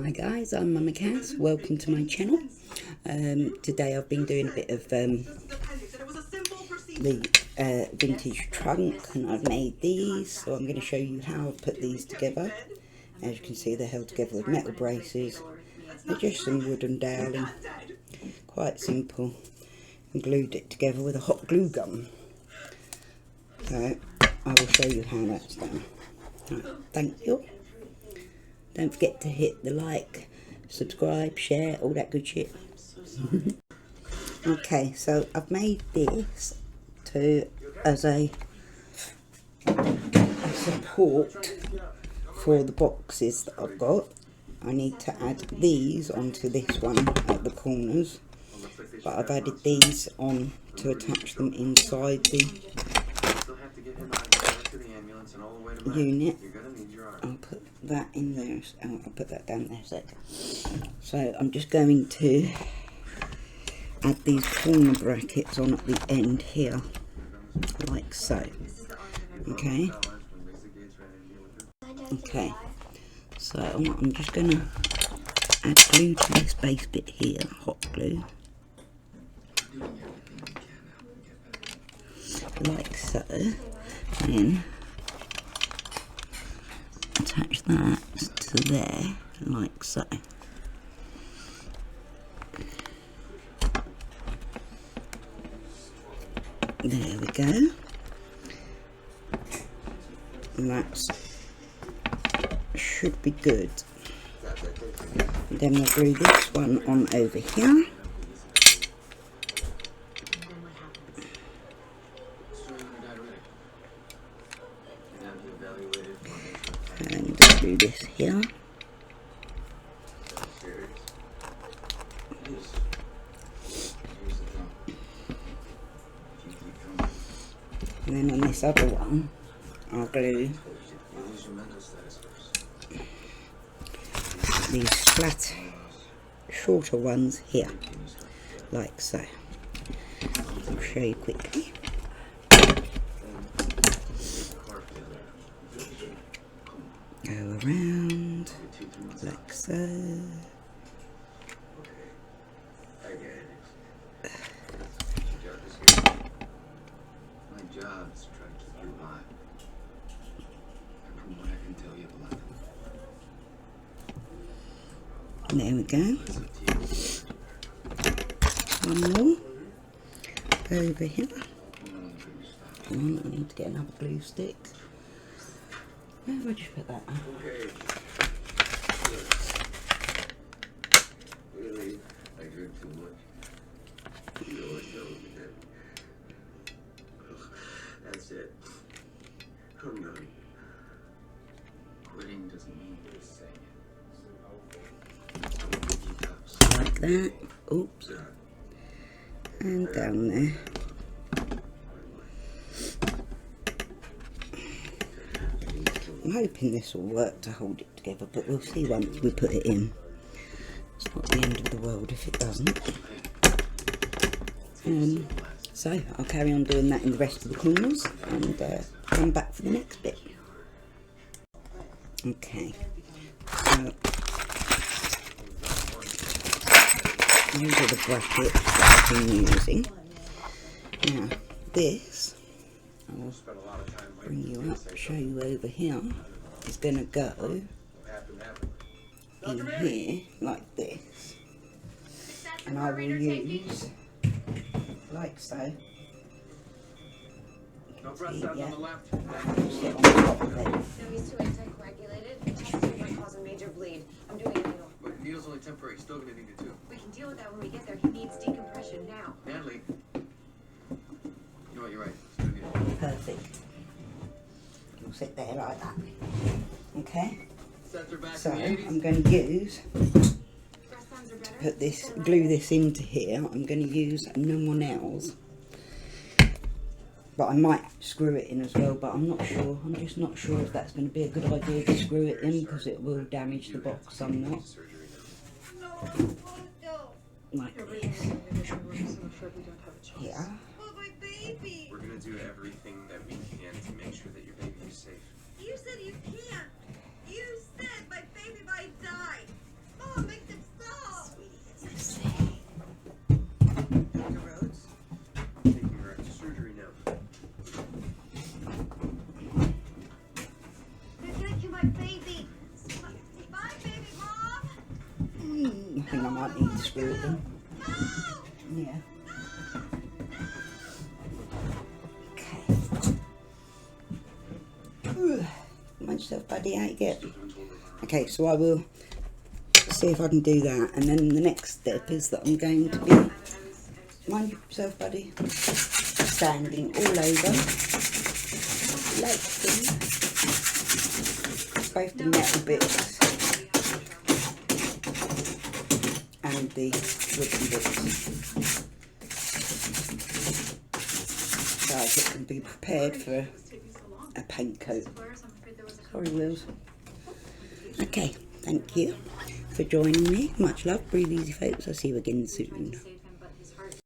Hi guys, I'm Mama Cass. Welcome to my channel. Today I've been doing a bit of the vintage trunk, and I've made these, so I'm going to show you how I've put these together. As you can see, they're held together with metal braces. They're just some wooden doweling, quite simple, and glued it together with a hot glue gun. So I will show you how that's done. Right, thank you. Don't forget to hit the like, subscribe, share, all that good shit. Okay, so I've made this as a support for the boxes that I've got. I need to add these onto this one at the corners, but I've added these on to attach them inside the unit. I'll put that in there. I'll put that down there a sec. So I'm just going to add these corner brackets on at the end here, like so. Okay. Okay. So I'm just going to add glue to this base bit here, hot glue, like so. And then attach that to there, like so. There we go. And that should be good. And then we'll glue this one on over here. And do this here. And then on this other one, I'll glue these flat, shorter ones here, like so. I'll show you quickly. Go around, like so. There we go. One more over here. Come on, I need to get another glue stick. Where would you put that? Really? I drink too much. You always know what you did. That's it. I'm done. Quitting doesn't mean you're saying it. Like that. Oops. And down there. I'm hoping this will work to hold it together, but we'll see once we put it in. It's not the end of the world if it doesn't. So I'll carry on doing that in the rest of the corners and come back for the next bit. Okay. So these are the brackets that I've been using. Now this, I'll bring you up, show you over here, is going to go in here like this, and I will use like so. See, yeah, sit on top of it. No, he's too anticoagulated. It just might cause a major bleed. I'm doing a needle. But needle's only temporary. Still gonna need it too. We can deal with that when we get there. He needs decompression now. Natalie, you know what? You're right. Let's do a needle. Perfect. You'll sit there like that. Okay. So I'm going to use, to put this, glue this into here, I'm going to use normal nails. But I might screw it in as well, but I'm not sure. I'm just not sure if that's going to be a good idea to screw it in, because it will damage the box somewhat. Like this. Yeah. We're gonna do everything that we can to make sure that your baby is safe. You said you can't. You said my baby might die. on, make them stop. Dr. Rhodes, taking her out to surgery now. They're gonna kill my baby. Bye, baby mom. I think I might need to spirit them. Yeah. Okay. Mind yourself, buddy, how you get? Okay, so I will see if I can do that, and then the next step is that I'm going to be, mind yourself, buddy, standing all over, like both the metal bits and the wooden bits, so as it can be prepared for a paint coat. Sorry, Wills. Okay, thank you for joining me. Much love. Breathe easy, folks. I'll see you again soon.